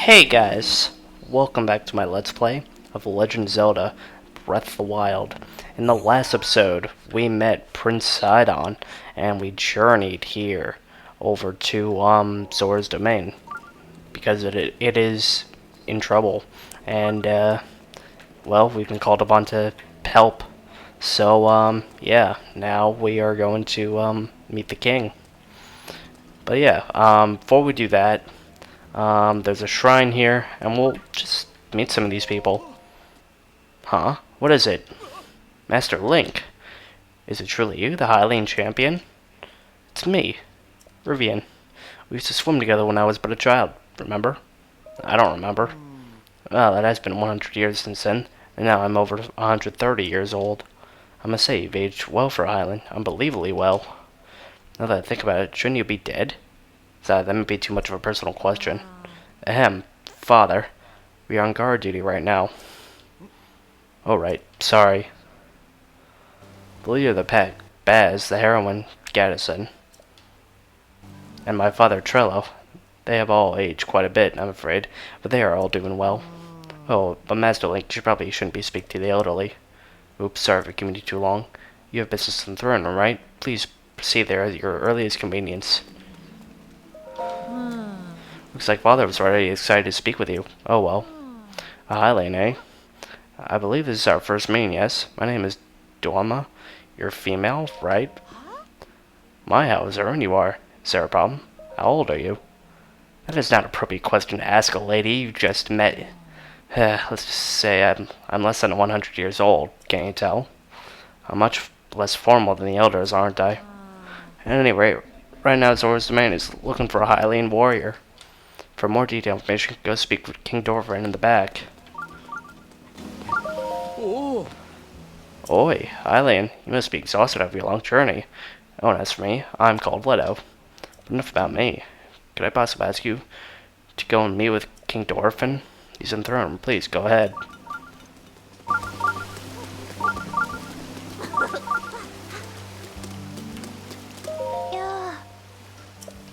Hey guys, welcome back to my Let's Play of The Legend of Zelda Breath of the Wild. In the last episode, we met Prince Sidon, and we journeyed here over to Zora's domain, because it is in trouble, and well, we've been called upon to help. So, yeah, now we are going to meet the king. But yeah, before we do that, there's a shrine here, and we'll just meet some of these people. Huh? What is it? Master Link. Is it truly you, the Hylian champion? It's me, Rivian. We used to swim together when I was but a child, remember? I don't remember. Well, that has been 100 years since then, and now I'm over 130 years old. I must say, you've aged well for a Hylian, unbelievably well. Now that I think about it, shouldn't you be dead? That might be too much of a personal question. Ahem, father. We are on guard duty right now. Oh, right. Sorry. The leader of the pack, Baz, the heroine, Gaddison, and my father, Trello. They have all aged quite a bit, I'm afraid, but they are all doing well. Oh, but Master Link, you probably shouldn't be speaking to the elderly. Oops, sorry for keeping you too long. You have business in the throne room, right? Please proceed there at your earliest convenience. Looks like father was already excited to speak with you. Oh well. A Hylian, eh? I believe this is our first meeting, yes? My name is Dorma. You're female, right? My, how observant you are. Is there a problem? How old are you? That is not an appropriate question to ask a lady you just met. Let's just say I'm less than 100 years old, can't you tell? I'm much less formal than the elders, aren't I? At any rate, right now Zora's domain is looking for a Hylian warrior. For more detailed information, go speak with King Dorfrin in the back. Oh. Oi, Hylian, you must be exhausted after your long journey. Oh, and as for me, I'm called Leto. But enough about me. Could I possibly ask you to go and meet with King Dorfrin? He's in the throne room. Please, go ahead.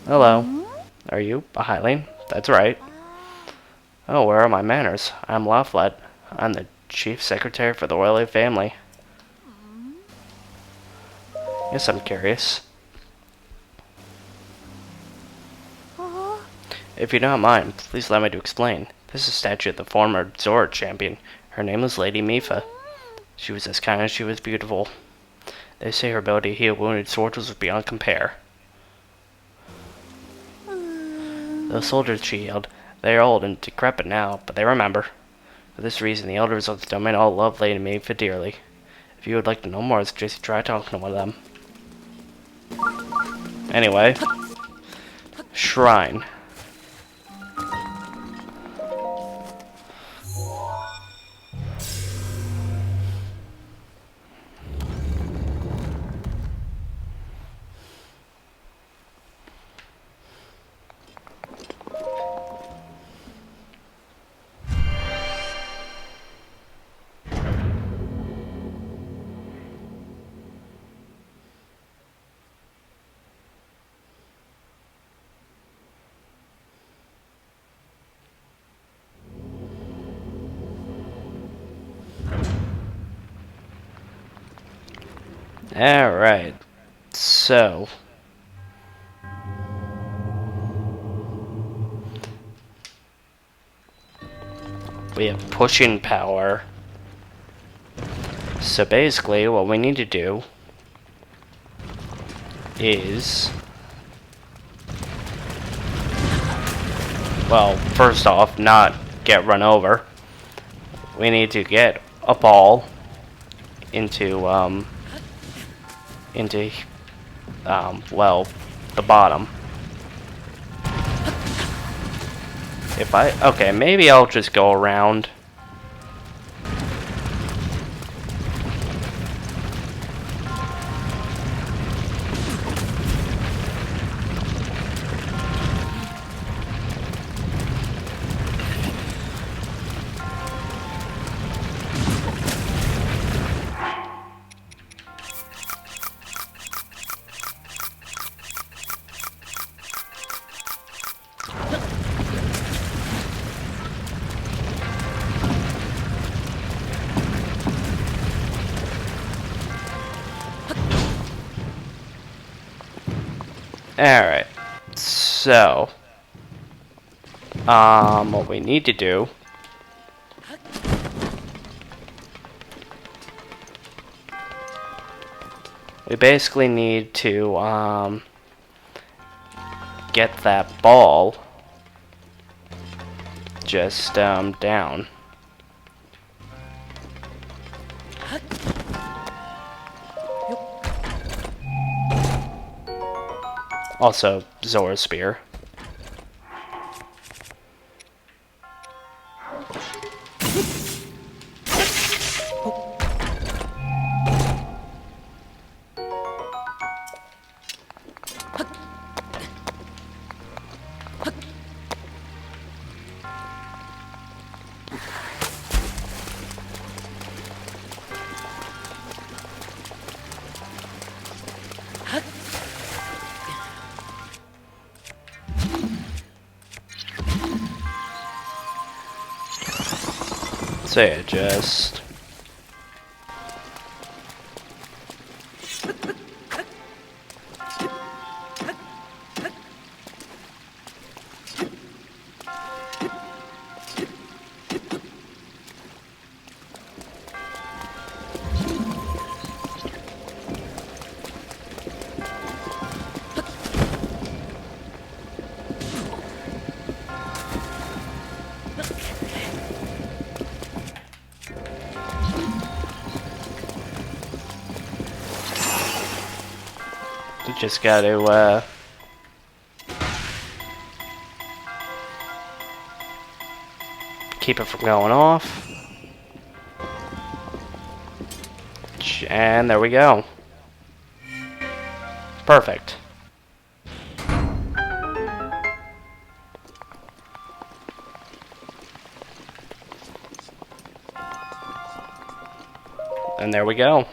Hello. Are you a Hylian? That's right. Oh, where are my manners? I'm Laflet. I'm the chief secretary for the royal family. Yes, I'm curious. If you don't mind, please allow me to explain. This is a statue of the former Zora champion. Her name was Lady Mipha. She was as kind as she was beautiful. They say her ability to heal wounded soldiers was beyond compare. Those soldiers she healed, they are old and decrepit now, but they remember. For this reason, the elders of the domain all love Lady Mipha dearly. If you would like to know more, I suggest you try talking to one of them. Anyway. Shrine. Alright, so we have pushing power. So basically what we need to do is, well, first off, not get run over. We need to get a ball into well, the bottom. Okay, maybe I'll just go around. Alright. So, what we need to do we basically need to, get that ball just, down. Also, Zora's spear. So yeah, just just gotta, keep it from going off. And there we go. Perfect. And there we go.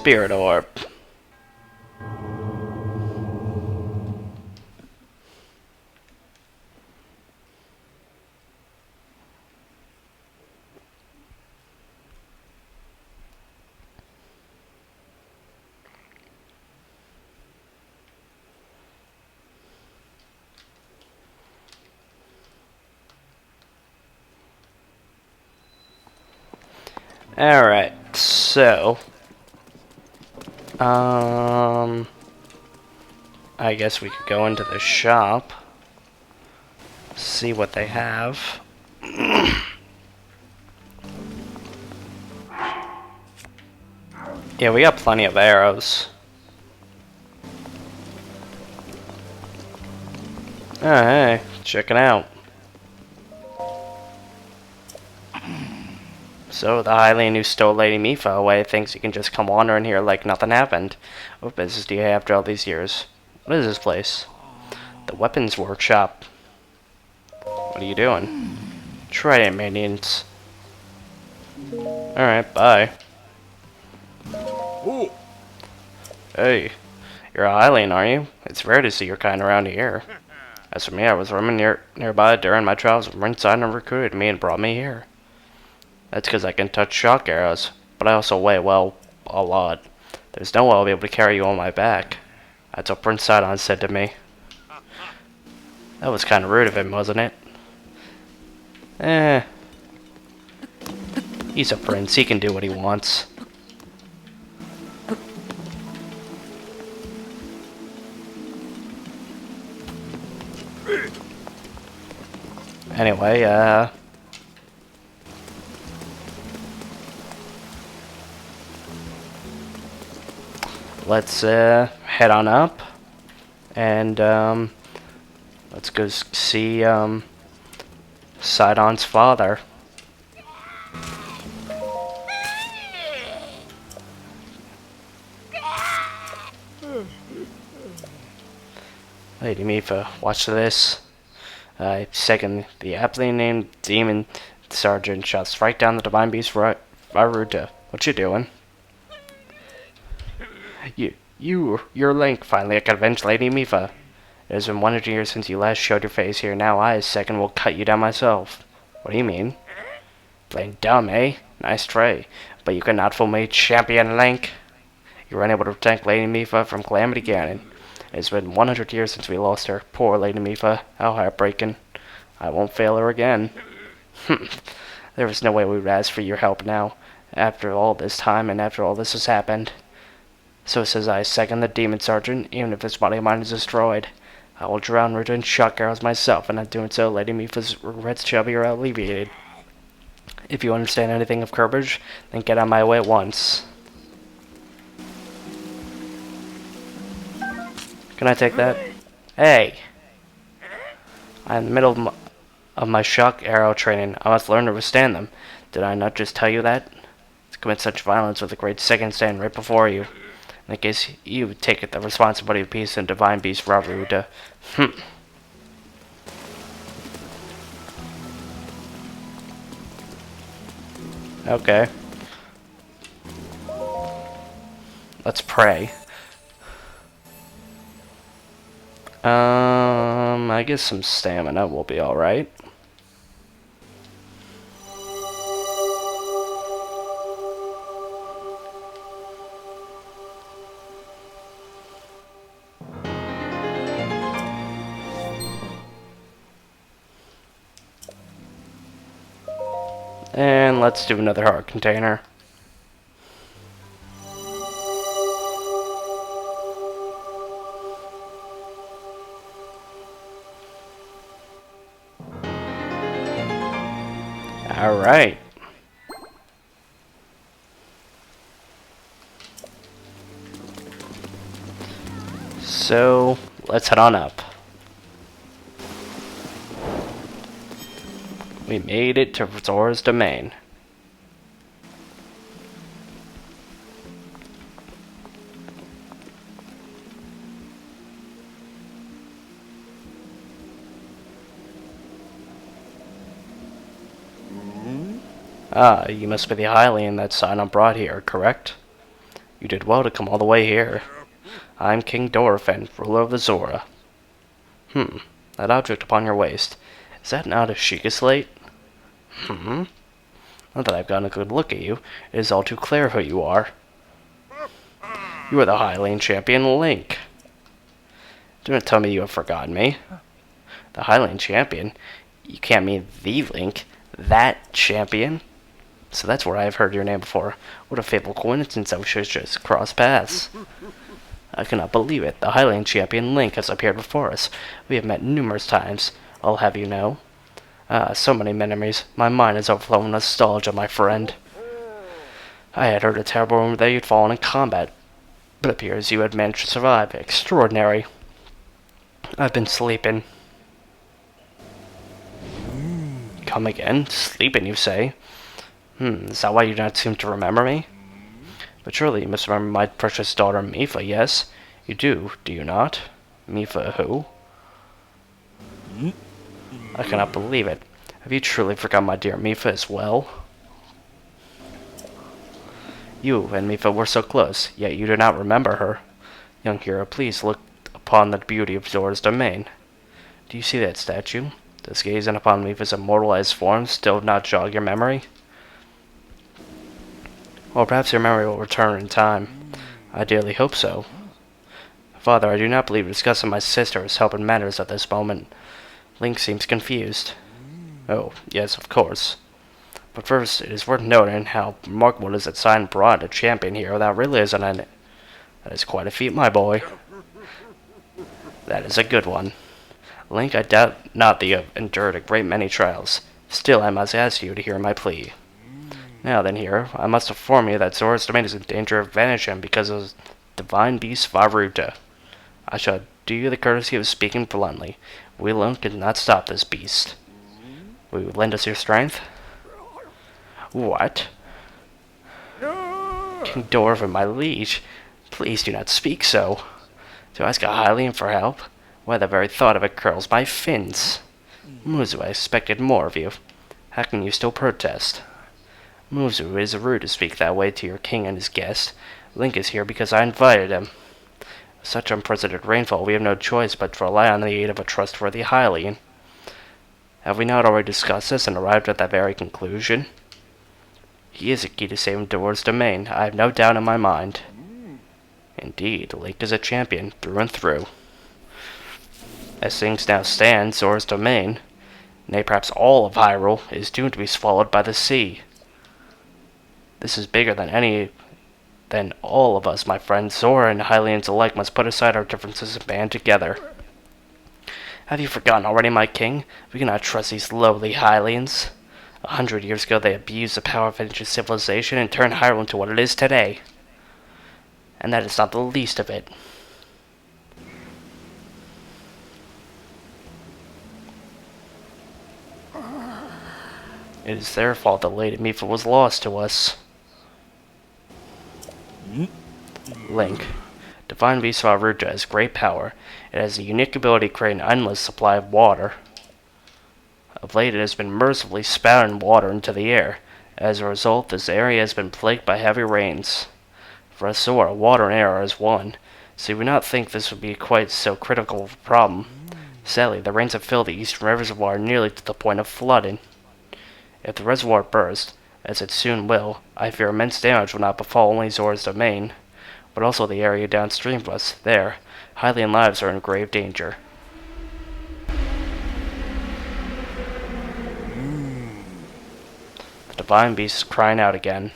Spirit Orb. Alright, so I guess we could go into the shop, see what they have. Yeah, we got plenty of arrows. Oh, hey, check it out. So, the Hylian who stole Lady Mipha away thinks you can just come wandering here like nothing happened. What business do you have after all these years? What is this place? The weapons workshop. What are you doing? Try it, minions. Alright, bye. Ooh. Hey, you're a Hylian, are you? It's rare to see your kind around here. As for me, I was roaming nearby during my travels from inside and recruited me and brought me here. That's because I can touch shock arrows, but I also weigh, well, a lot. There's no way I'll be able to carry you on my back. That's what Prince Sidon said to me. That was kind of rude of him, wasn't it? He's a prince, he can do what he wants. Anyway, let's head on up and let's go see Sidon's father. Lady Mipha, watch this. Second, the aptly named demon sergeant shots right down the Divine Beast Vah Ruta. What you doing? You're Link. Finally, I can avenge Lady Mipha. It has been 100 years since you last showed your face here. Now I, second, will cut you down myself. What do you mean? Playing dumb, eh? Nice try. But you cannot fool me, Champion Link. You were unable to protect Lady Mipha from Calamity Ganon. It's been 100 years since we lost her. Poor Lady Mipha. How heartbreaking. I won't fail her again. There was no way we would ask for your help now, after all this time and after all this has happened. So says I, second the Demon Sergeant, even if his body of mine is destroyed. I will drown Ruta in shock arrows myself, and in doing so, Lady Mipha's regrets shall be alleviated. If you understand anything of Curbage, then get out of my way at once. Can I take that? Hey! I'm in the middle of my shock arrow training. I must learn to withstand them. Did I not just tell you that? To commit such violence with a great second stand right before you. In that case, you take the responsibility of peace and Divine Beast Vah Ruta. Okay. Let's pray. I guess some stamina will be alright. And let's do another heart container. Alright. So, let's head on up. We made it to Zora's domain. Ah, you must be the Hylian that Sidon brought here, correct? You did well to come all the way here. I'm King Dorphin, ruler of the Zora. That object upon your waist. Is that not a Sheikah slate? Now that I've gotten a good look at you, it is all too clear who you are. You are the Hylian champion Link. Do not tell me you have forgotten me. The Hylian champion? You can't mean the Link. That champion? So that's where I have heard your name before. What a fateful coincidence that we should just cross paths. I cannot believe it. The Hylian champion Link has appeared before us. We have met numerous times, I'll have you know. So many memories. My mind is overflowing with nostalgia, my friend. I had heard a terrible rumor that you'd fallen in combat, but it appears you had managed to survive. Extraordinary. I've been sleeping. Come again? Sleeping, you say? Is that why you do not seem to remember me? But surely you must remember my precious daughter Mipha, yes? You do you not? Mipha who? I cannot believe it. Have you truly forgotten my dear Mipha as well? You and Mipha were so close, yet you do not remember her. Young hero, please look upon the beauty of Zora's domain. Do you see that statue? Does gazing upon Mipha's immortalized form still not jog your memory? Well, perhaps your memory will return in time. I dearly hope so. Father, I do not believe discussing my sister is helping matters at this moment. Link seems confused. Oh, yes, of course. But first, it is worth noting how remarkable it is that Sidon brought a champion here without realizing it. That is quite a feat, my boy. That is a good one. Link, I doubt not that you have endured a great many trials. Still, I must ask you to hear my plea. Now then, hero, I must inform you that Zora's domain is in danger of vanishing because of Divine Beast Vah Ruta. I shall do you the courtesy of speaking bluntly. We alone cannot stop this beast. Will you lend us your strength? What? King Dorphin, my liege, please do not speak so. To ask a Hylian for help? Why, the very thought of it curls my fins. Muzu, I expected more of you. How can you still protest? Muzu, it is rude to speak that way to your king and his guest. Link is here because I invited him. With such unprecedented rainfall, we have no choice but to rely on the aid of a trustworthy Hylian. Have we not already discussed this and arrived at that very conclusion? He is a key to saving Zora's domain, I have no doubt in my mind. Indeed, Link is a champion through and through. As things now stand, Zora's domain, nay perhaps all of Hyrule, is doomed to be swallowed by the sea. This is bigger than all of us, my friends. Zora and Hylians alike must put aside our differences and band together. Have you forgotten already, my king? We cannot trust these lowly Hylians. 100 years ago they abused the power of ancient civilization and turned Hyrule into what it is today. And that is not the least of it. It is their fault that Lady Mipha was lost to us. Link. Divine Beast Vah Ruta has great power. It has the unique ability to create an endless supply of water. Of late it has been mercifully spouting water into the air. As a result, this area has been plagued by heavy rains. For us Zora, water and air are as one, so you would not think this would be quite so critical of a problem. Sadly, the rains have filled the eastern reservoir nearly to the point of flooding. If the reservoir bursts, as it soon will, I fear immense damage will not befall only Zora's domain, but also the area downstream of us. There, Hylian lives are in grave danger. The Divine Beast is crying out again.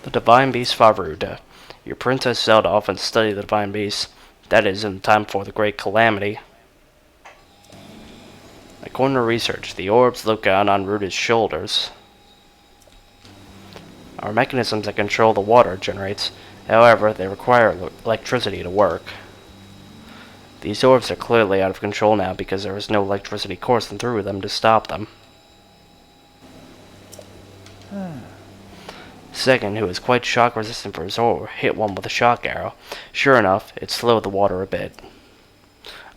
The Divine Beast Vah Ruta. Your Princess Zelda often studied the Divine Beast, that is, in the time before the Great Calamity. According to research, the orbs look out on Ruta's shoulders. Our mechanisms that control the water it generates, however, they require electricity to work. These orbs are clearly out of control now because there is no electricity coursing through them to stop them. Second, who is quite shock resistant for Zora, hit one with a shock arrow. Sure enough, it slowed the water a bit.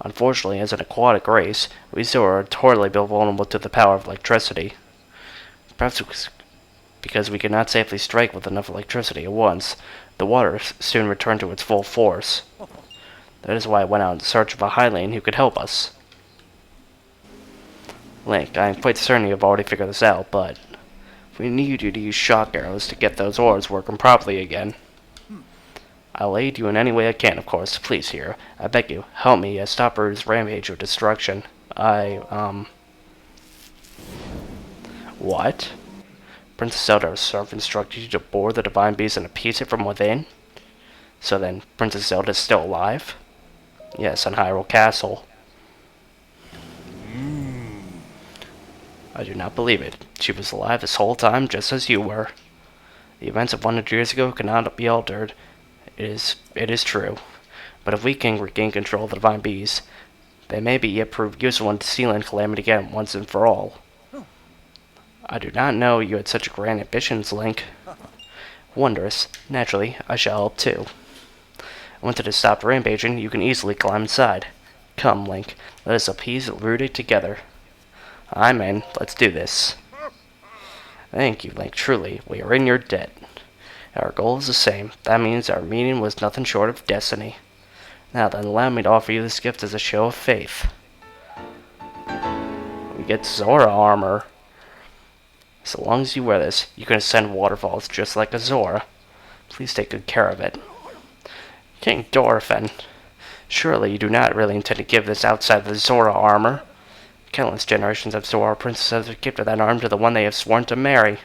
Unfortunately, as an aquatic race, we Zora are totally vulnerable to the power of electricity. Perhaps because we could not safely strike with enough electricity at once, the water soon returned to its full force. That is why I went out in search of a Hylian who could help us. Link, I am quite certain you have already figured this out, but we need you to use shock arrows to get those orbs working properly again. I'll aid you in any way I can, of course. Please, here. I beg you, help me stop Ruta's rampage of destruction. What? Princess Zelda herself instructed you to bore the Divine Beast and appease it from within? So then, Princess Zelda is still alive? Yes, in Hyrule Castle. I do not believe it. She was alive this whole time, just as you were. The events of 100 years ago cannot be altered. It is true. But if we can regain control of the Divine Beast, they may be yet prove useful in sealing Calamity again once and for all. I do not know you had such grand ambitions, Link. Wondrous. Naturally, I shall help too. Once it has stopped rampaging, you can easily climb inside. Come, Link. Let us appease Ruta together. I'm in. Let's do this. Thank you, Link. Truly, we are in your debt. Our goal is the same. That means our meeting was nothing short of destiny. Now then, allow me to offer you this gift as a show of faith. We get Zora armor. So long as you wear this, you can ascend waterfalls just like a Zora. Please take good care of it. King Dorphin, surely you do not really intend to give this outside the Zora armor. Countless generations of Zora princesses have gifted that arm to the one they have sworn to marry.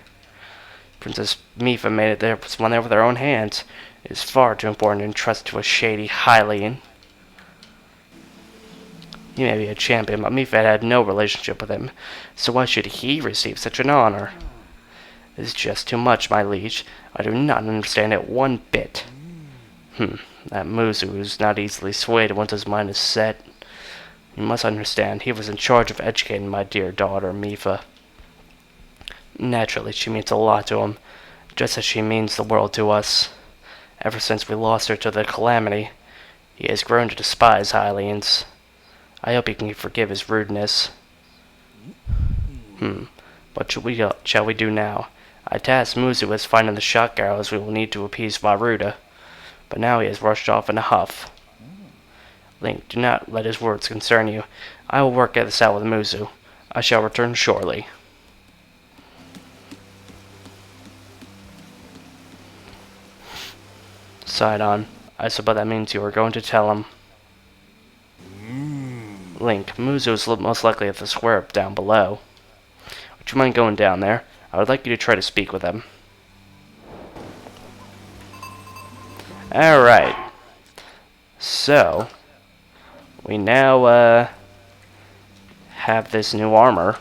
Princess Mipha made it there one there with her own hands. It is far too important to entrust to a shady Hylian. He may be a champion, but Mifid had no relationship with him, so why should he receive such an honor? It's just too much, my liege. I do not understand it one bit. That Muzu is not easily swayed once his mind is set. You must understand, he was in charge of educating my dear daughter, Mifa. Naturally, she means a lot to him, just as she means the world to us. Ever since we lost her to the calamity, he has grown to despise Hylians. I hope he can forgive his rudeness. What shall we do now? I tasked Muzu with finding the shock arrows we will need to appease Vah Ruta, but now he has rushed off in a huff. Link, do not let his words concern you. I will work this out with Muzu. I shall return shortly. Sidon, I suppose that means you are going to tell him. Link, Muzu is most likely at the square down below. Would you mind going down there? I would like you to try to speak with him. Alright. So, we now, have this new armor.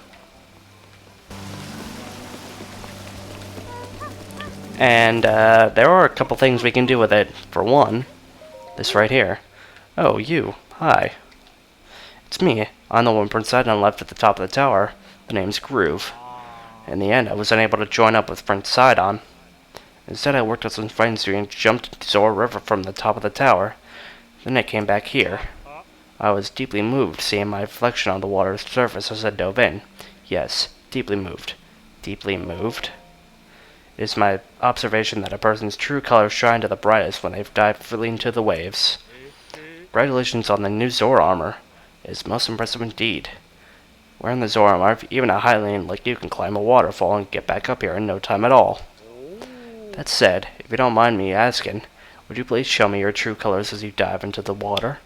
And, there are a couple things we can do with it. For one, this right here. Oh, you. Hi. It's me. I'm the one Prince Sidon left at the top of the tower. The name's Groove. In the end, I was unable to join up with Prince Sidon. Instead, I worked with some friends and jumped into Zora River from the top of the tower. Then I came back here. I was deeply moved seeing my reflection on the water's surface as I dove in. Yes, deeply moved. Deeply moved? It is my observation that a person's true colors shine to the brightest when they've dived fully into the waves. Congratulations on the new Zora armor. It is most impressive indeed. Wearing the Zora armor, even a Hylian like you can climb a waterfall and get back up here in no time at all. That said, if you don't mind me asking, would you please show me your true colors as you dive into the water?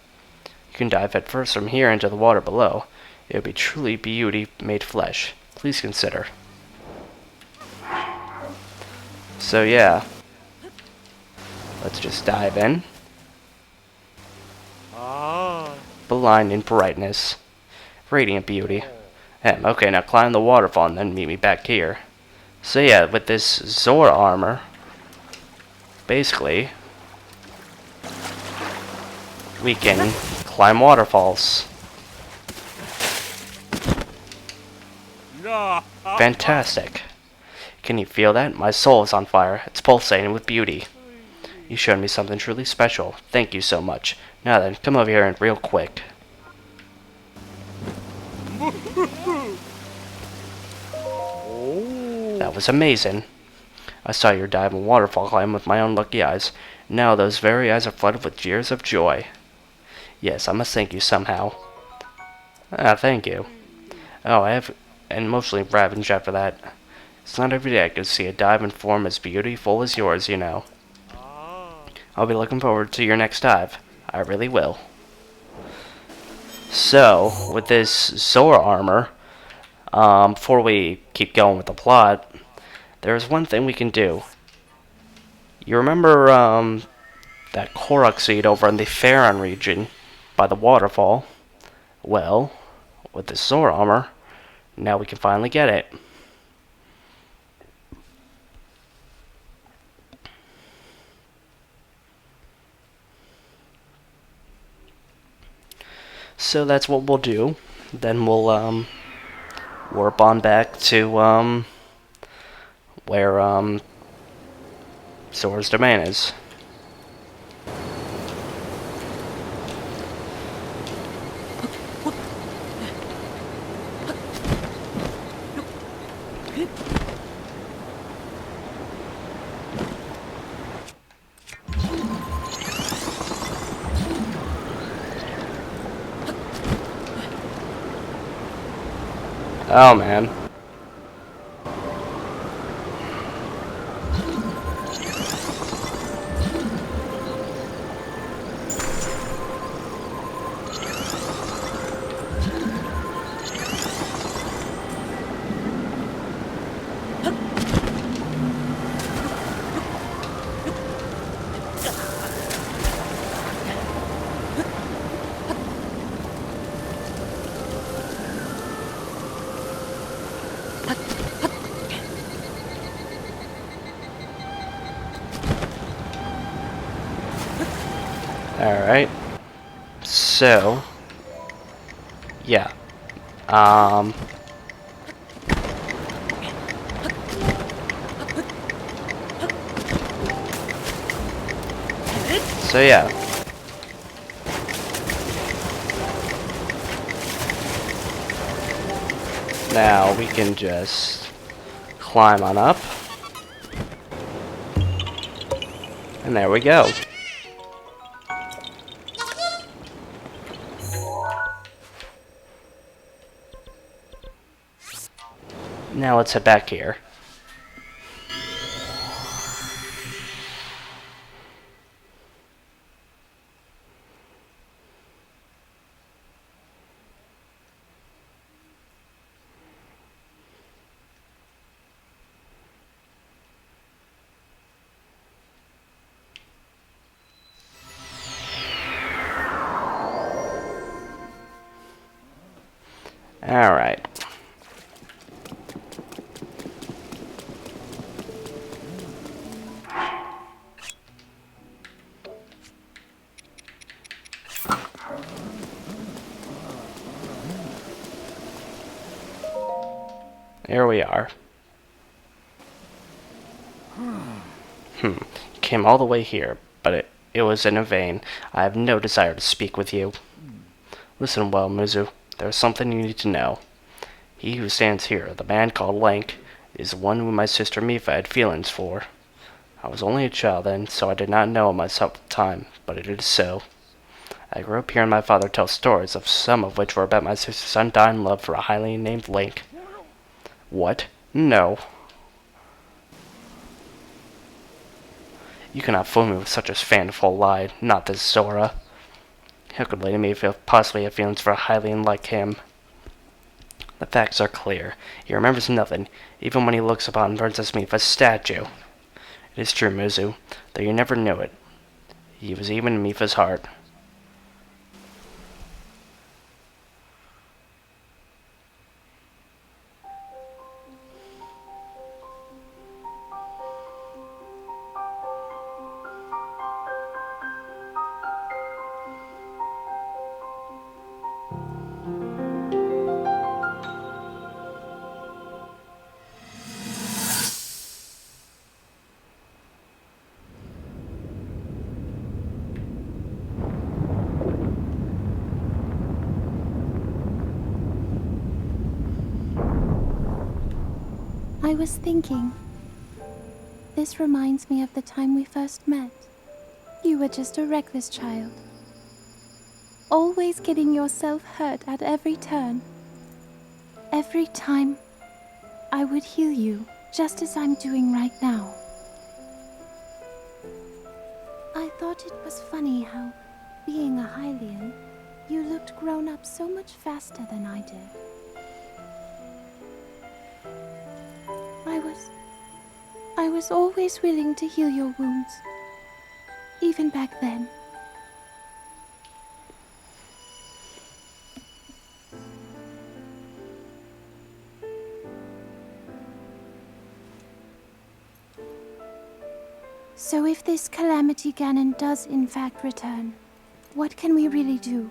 You can dive head first from here into the water below. It would be truly beauty made flesh. Please consider. So yeah, let's just dive in. Blinding brightness. Radiant beauty. Okay, now climb the waterfall and then meet me back here. So yeah, with this Zora armor, basically, we can climb waterfalls. Fantastic. Can you feel that? My soul is on fire. It's pulsating with beauty. You showed me something truly special. Thank you so much. Now then, come over here and real quick. That was amazing. I saw your dive and waterfall climb with my own lucky eyes. Now those very eyes are flooded with tears of joy. Yes, I must thank you somehow. Thank you. Oh, I have an emotionally ravaged after that. It's not every day I can see a dive and form as beautiful as yours, you know. I'll be looking forward to your next dive. I really will. So, with this Zora armor, before we keep going with the plot, there's one thing we can do. You remember, that Korok seed over in the Faron region by the waterfall? Well, with this Zora armor, now we can finally get it. So that's what we'll do. Then we'll warp on back to where Zora's domain is. Oh man. Alright. So, yeah. Um... So yeah. Now we can just climb on up. And there we go. Now let's head back here. Alright. Here we are. Came all the way here, but it was in vain. I have no desire to speak with you. Listen well, Muzu. There is something you need to know. He who stands here, the man called Link, is the one whom my sister Mipha had feelings for. I was only a child then, so I did not know myself at the time, but it is so. I grew up hearing my father tell stories, of some of which were about my sister's undying love for a highly named Link. What? No. You cannot fool me with such a fanciful lie, not this Zora. How could Lady Mipha possibly have feelings for a Hylian like him? The facts are clear. He remembers nothing, even when he looks upon Princess Mipha's statue. It is true, Muzu, though you never knew it. He was even in Mipha's heart. I was thinking, this reminds me of the time we first met. You were just a reckless child, always getting yourself hurt at every turn. Every time, I would heal you, just as I'm doing right now. I thought it was funny how, being a Hylian, you looked grown up so much faster than I did. I was always willing to heal your wounds, even back then. So if this Calamity Ganon does in fact return, what can we really do?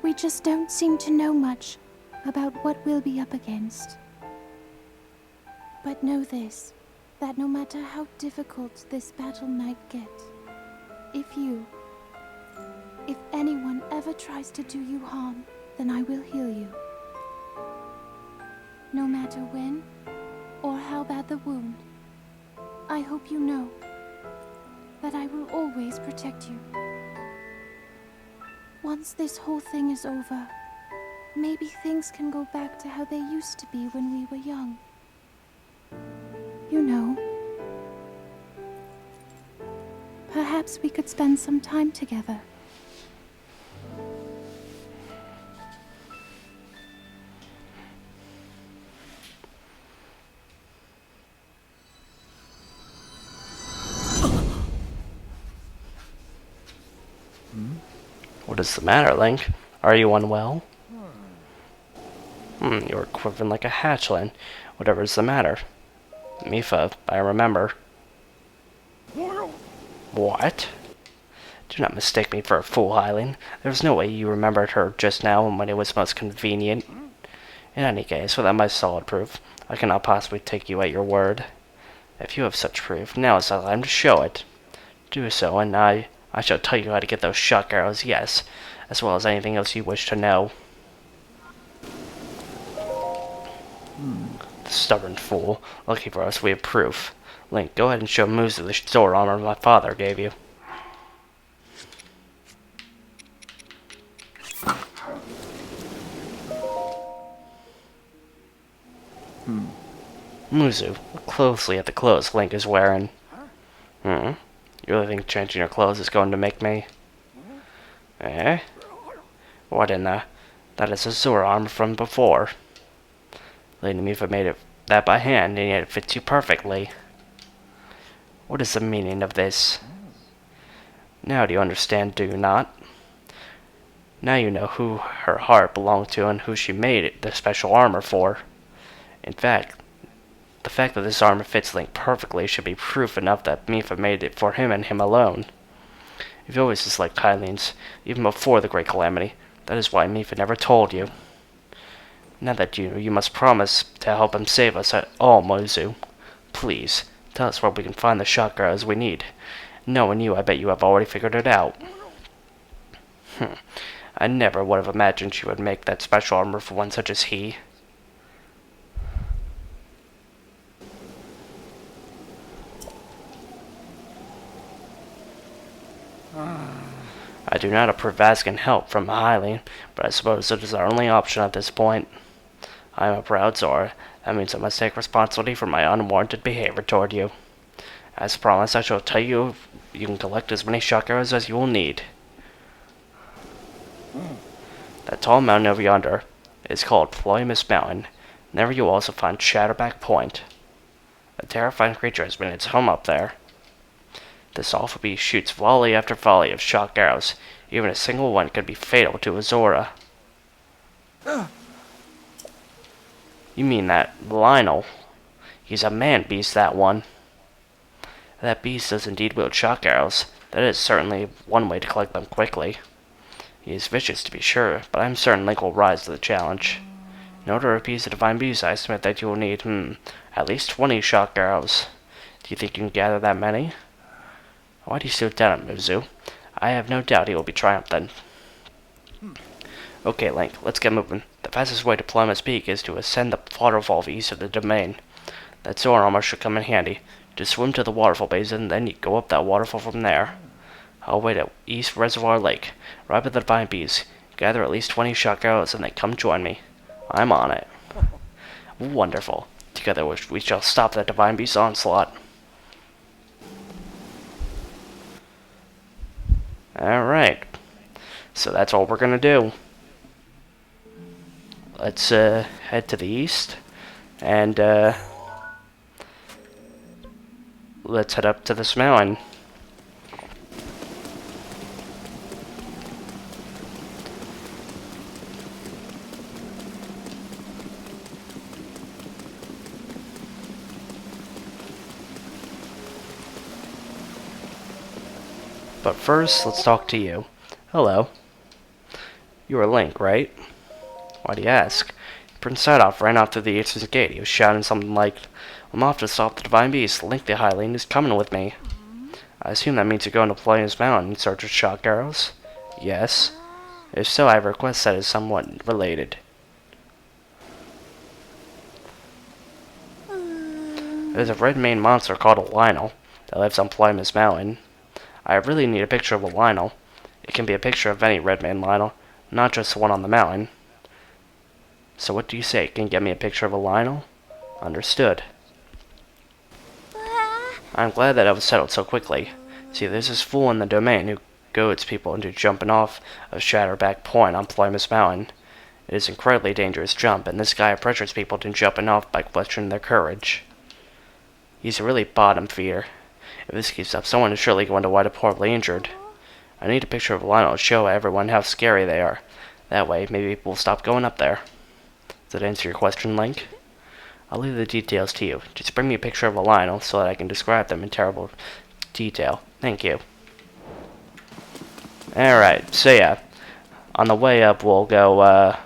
We just don't seem to know much about what we'll be up against. But know this, that no matter how difficult this battle might get, if anyone ever tries to do you harm, then I will heal you. No matter when or how bad the wound, I hope you know that I will always protect you. Once this whole thing is over, maybe things can go back to how they used to be when we were young. You know, perhaps we could spend some time together. What is the matter, Link? Are you unwell? You're quivering like a hatchling. Whatever is the matter? Mipha, I remember. What? Do not mistake me for a fool, Hylian. There's no way you remembered her just now when it was most convenient. In any case, without my solid proof, I cannot possibly take you at your word. If you have such proof, now is the time to show it. Do so, and I shall tell you how to get those shock arrows, yes, as well as anything else you wish to know. The stubborn fool. Lucky for us, we have proof. Link, go ahead and show Muzu the Zora armor my father gave you. Muzu, look closely at the clothes Link is wearing. You really think changing your clothes is going to make me... Eh? What in the... That is a Zora armor from before. Lady Mipha made that by hand, and yet it fits you perfectly. What is the meaning of this? Now do you understand, do you not? Now you know who her heart belonged to and who she made it the special armor for. In fact, the fact that this armor fits Link perfectly should be proof enough that Mipha made it for him and him alone. You've always disliked Hylians, even before the Great Calamity. That is why Mipha never told you. Now that you must promise to help him save us at all, Muzu. Please, tell us where we can find the shock arrows we need. Knowing you, I bet you have already figured it out. I never would have imagined she would make that special armor for one such as he. I do not approve asking help from Hylian, but I suppose it is our only option at this point. I am a proud Zora. That means I must take responsibility for my unwarranted behavior toward you. As promised, I shall tell you you can collect as many shock arrows as you will need. That tall mountain over yonder is called Ploymus Mountain. There you will also find Shatterback Point. A terrifying creature has made its home up there. This awful beast shoots volley after volley of shock arrows. Even a single one could be fatal to a Zora. You mean that Lionel? He's a man beast, that one. That beast does indeed wield shock arrows. That is certainly one way to collect them quickly. He is vicious, to be sure, but I am certain Link will rise to the challenge. In order to appease the Divine Beast, I estimate that you will need, at least 20 shock arrows. Do you think you can gather that many? Why do you still doubt it, Muzu? I have no doubt he will be triumphant. Okay, Link, let's get moving. The fastest way to Ploymus Peak is to ascend the waterfall east of the domain. That Zora armor should come in handy. Just swim to the waterfall basin, then you go up that waterfall from there. I'll wait at East Reservoir Lake, right by the Divine Beast. Gather at least 20 shock arrows and then come join me. I'm on it. Wonderful. Together we shall stop that Divine Beast onslaught. Alright. So that's all we're gonna do. Let's head to the east and let's head up to this mountain. But first, let's talk to you. Hello. You are Link, right? Why do you ask? Prince Sidoff ran off through the eastern gate. He was shouting something like, I'm off to stop the Divine Beast. Link the Hylian is coming with me. I assume that means you're going to Ploymus Mountain in search of shock arrows? Yes. If so, I have a request that is somewhat related. There's a red maned monster called a Lionel that lives on Ploymus Mountain. I really need a picture of a Lionel. It can be a picture of any red maned Lionel, not just the one on the mountain. So what do you say? Can you get me a picture of a Lionel? Understood. I'm glad that it was settled so quickly. See, there's this fool in the domain who goads people into jumping off of Shatterback Point on Ploymus Mountain. It is an incredibly dangerous jump, and this guy pressures people into jumping off by questioning their courage. He's a really bottom feeder. If this keeps up, someone is surely going to wind up horribly injured. I need a picture of a Lionel to show everyone how scary they are. That way, maybe people will stop going up there. Does that answer your question, Link? I'll leave the details to you. Just bring me a picture of a Lionel so that I can describe them in terrible detail. Thank you. Alright, so yeah. On the way up, we'll go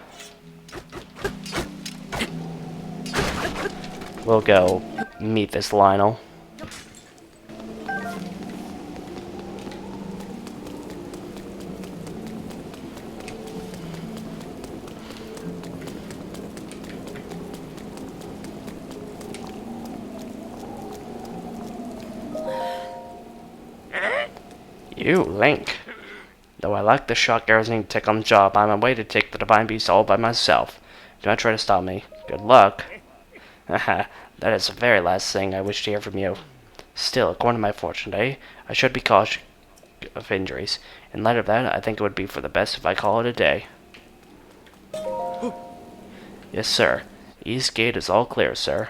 meet this Lionel. You, Link. Though I lack the shock arrows needed to take on the job, I'm away to take the Divine Beast all by myself. Do not try to stop me. Good luck. Haha, that is the very last thing I wish to hear from you. Still, according to my fortune today, I should be cautious of injuries. In light of that, I think it would be for the best if I call it a day. Yes, sir. East gate is all clear, sir.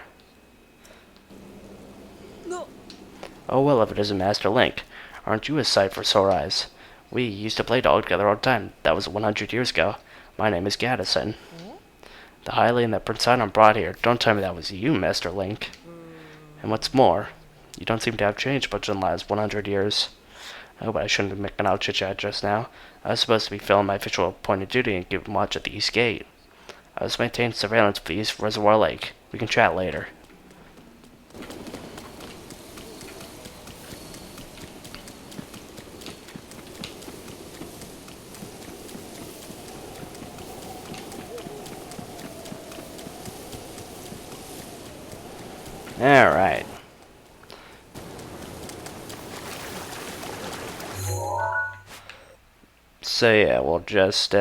Oh well, if it isn't Master Link. Aren't you a sight for sore eyes? We used to play dog together all the time. That was 100 years ago. My name is Gaddison. The Hylian that Prince Sidon brought here. Don't tell me that was you, Master Link. And what's more, you don't seem to have changed much in the last 100 years. Oh, but I shouldn't be making out chit-chat just now. I was supposed to be filling my official appointed duty and keeping watch at the East Gate. I was maintaining surveillance for the East Reservoir Lake. We can chat later. Alright. So yeah, we'll just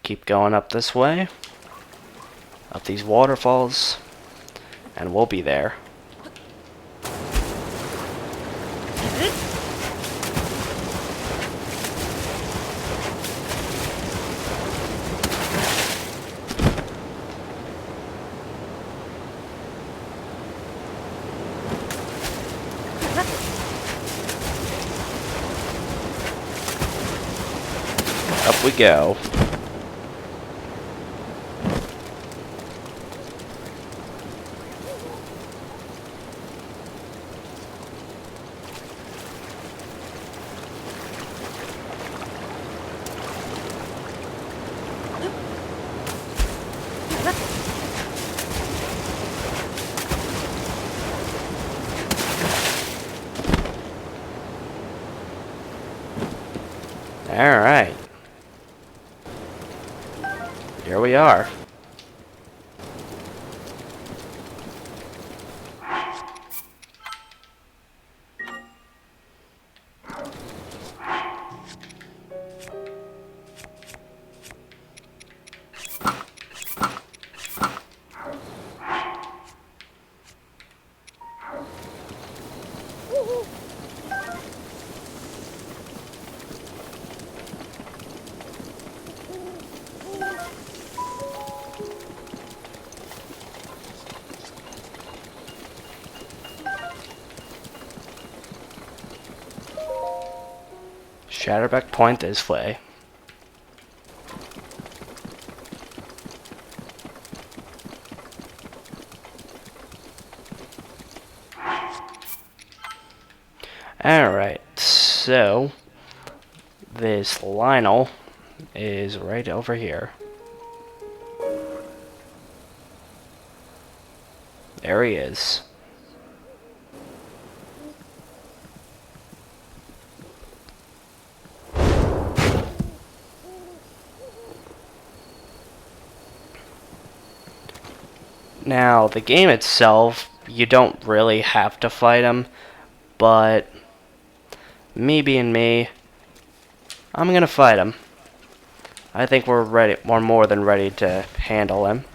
keep going up this way. Up these waterfalls. And we'll be there. Up we go. Alright. Here we are. Shatterback Point this way. Alright, so this Lionel is right over here. There he is. Now, the game itself, you don't really have to fight him, but me being me, I'm gonna fight him. I think we're ready. We're more than ready to handle him.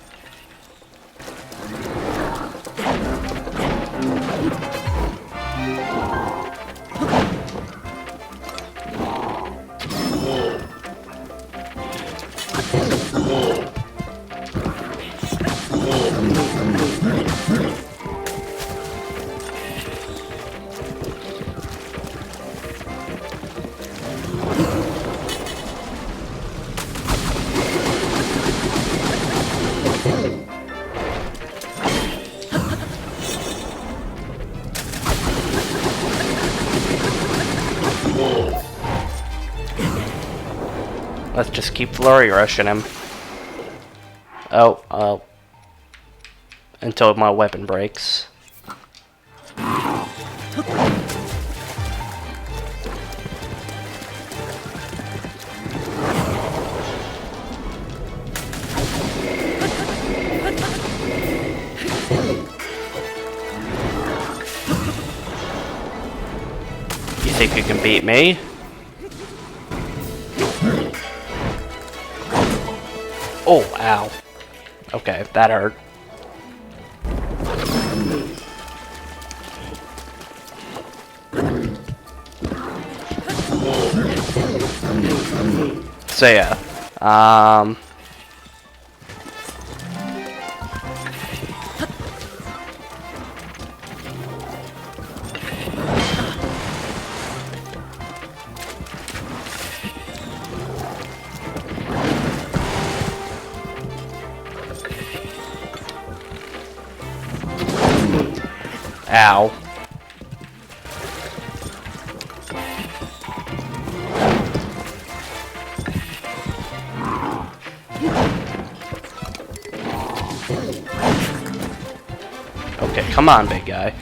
Let's just keep flurry rushing him. Oh, until my weapon breaks. You think you can beat me? Oh, ow. Okay, that hurt. So yeah, ow. Okay, come on, big guy.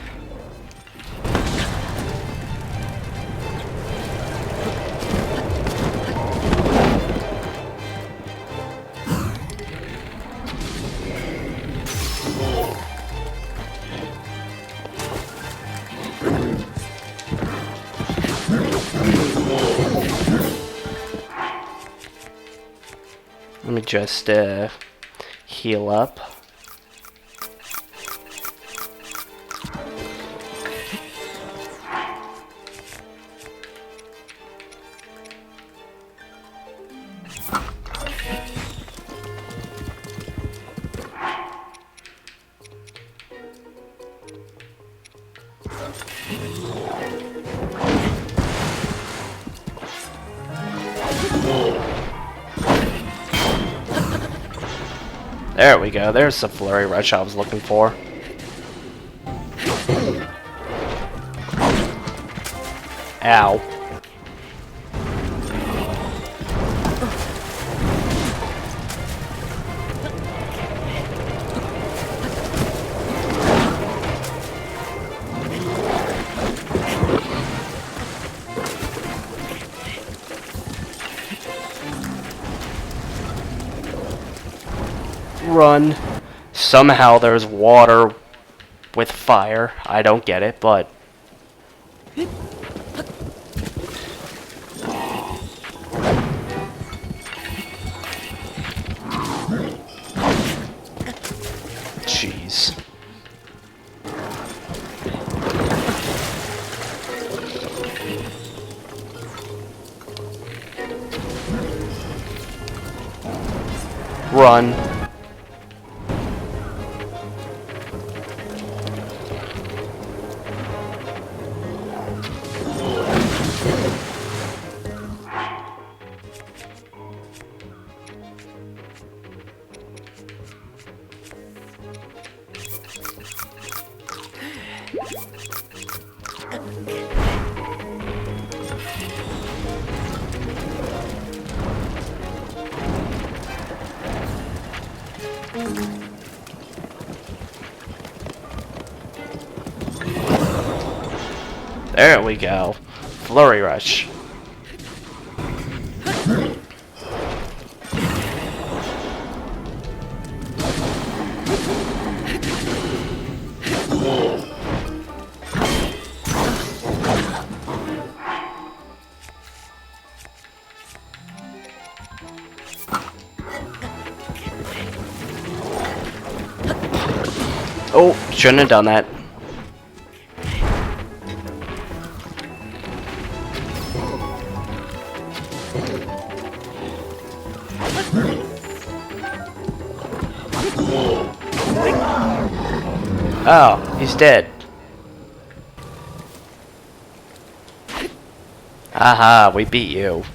Let me just heal up. There we go. There's the flurry rush I was looking for. Ow. Run. Somehow there's water with fire. I don't get it, but... Jeez. Run. There we go. Flurry rush. Oh, shouldn't have done that. Oh, he's dead. Aha, we beat you.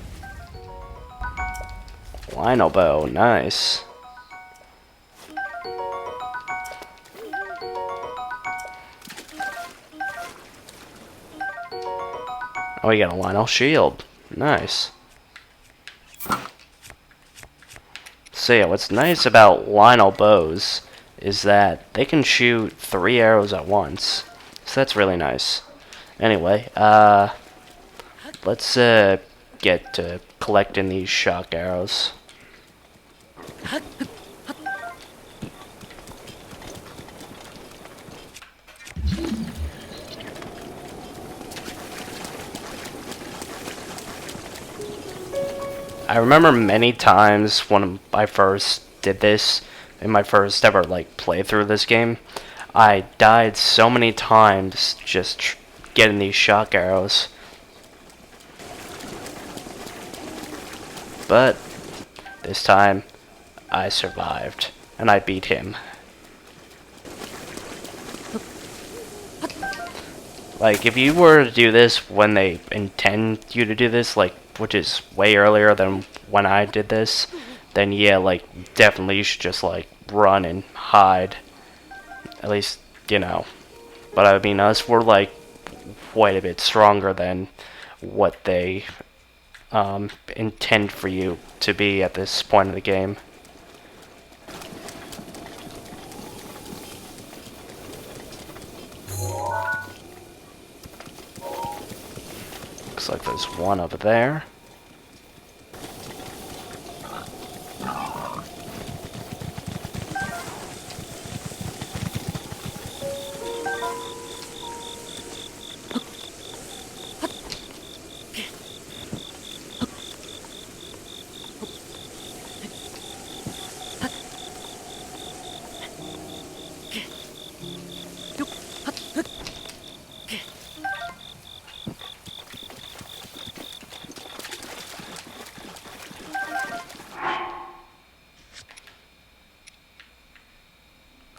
Lionel bow, nice. Oh, you got a Lionel shield. Nice. So yeah, what's nice about Lionel bows is that they can shoot 3 arrows at once. So that's really nice. Anyway, let's get to collecting these shock arrows. I remember many times when I first did this, in my first ever like playthrough of this game, I died so many times just getting these shock arrows. But this time, I survived, and I beat him. Like, if you were to do this when they intend you to do this, like, which is way earlier than when I did this, then yeah, like, definitely you should just, like, run and hide. At least, you know. But I mean, us, we're, like, quite a bit stronger than what they intend for you to be at this point of the game. Looks like there's one over there.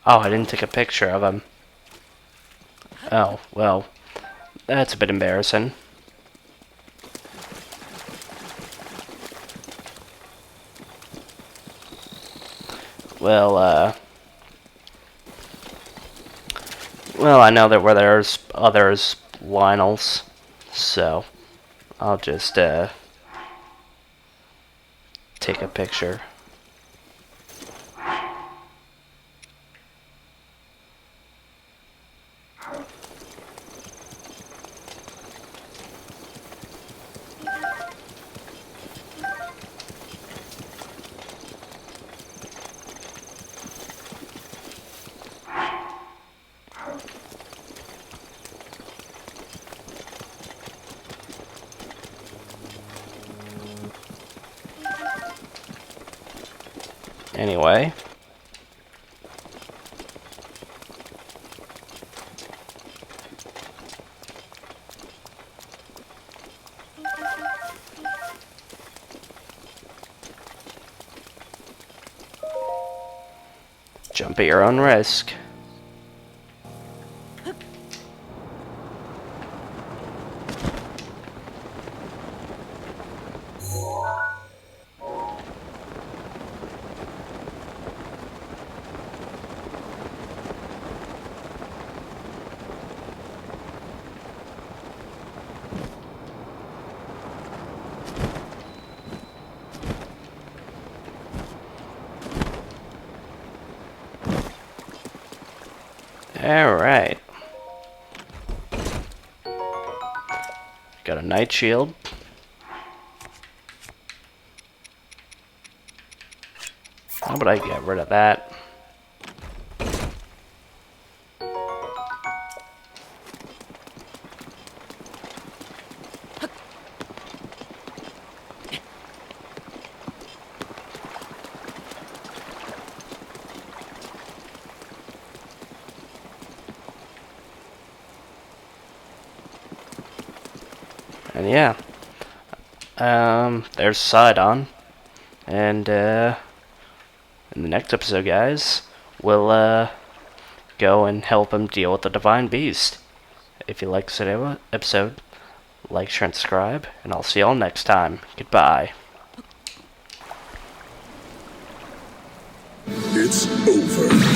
Oh, I didn't take a picture of him. Oh, well, that's a bit embarrassing. Well, well, I know that where there's others Lionels, so I'll just, take a picture. Anyway. Jump at your own risk. Alright. Got a night shield. How about I get rid of that? And yeah, there's Sidon, and in the next episode, guys, we'll go and help him deal with the Divine Beast. If you like this episode, like, share, and subscribe, and I'll see y'all next time. Goodbye. It's over.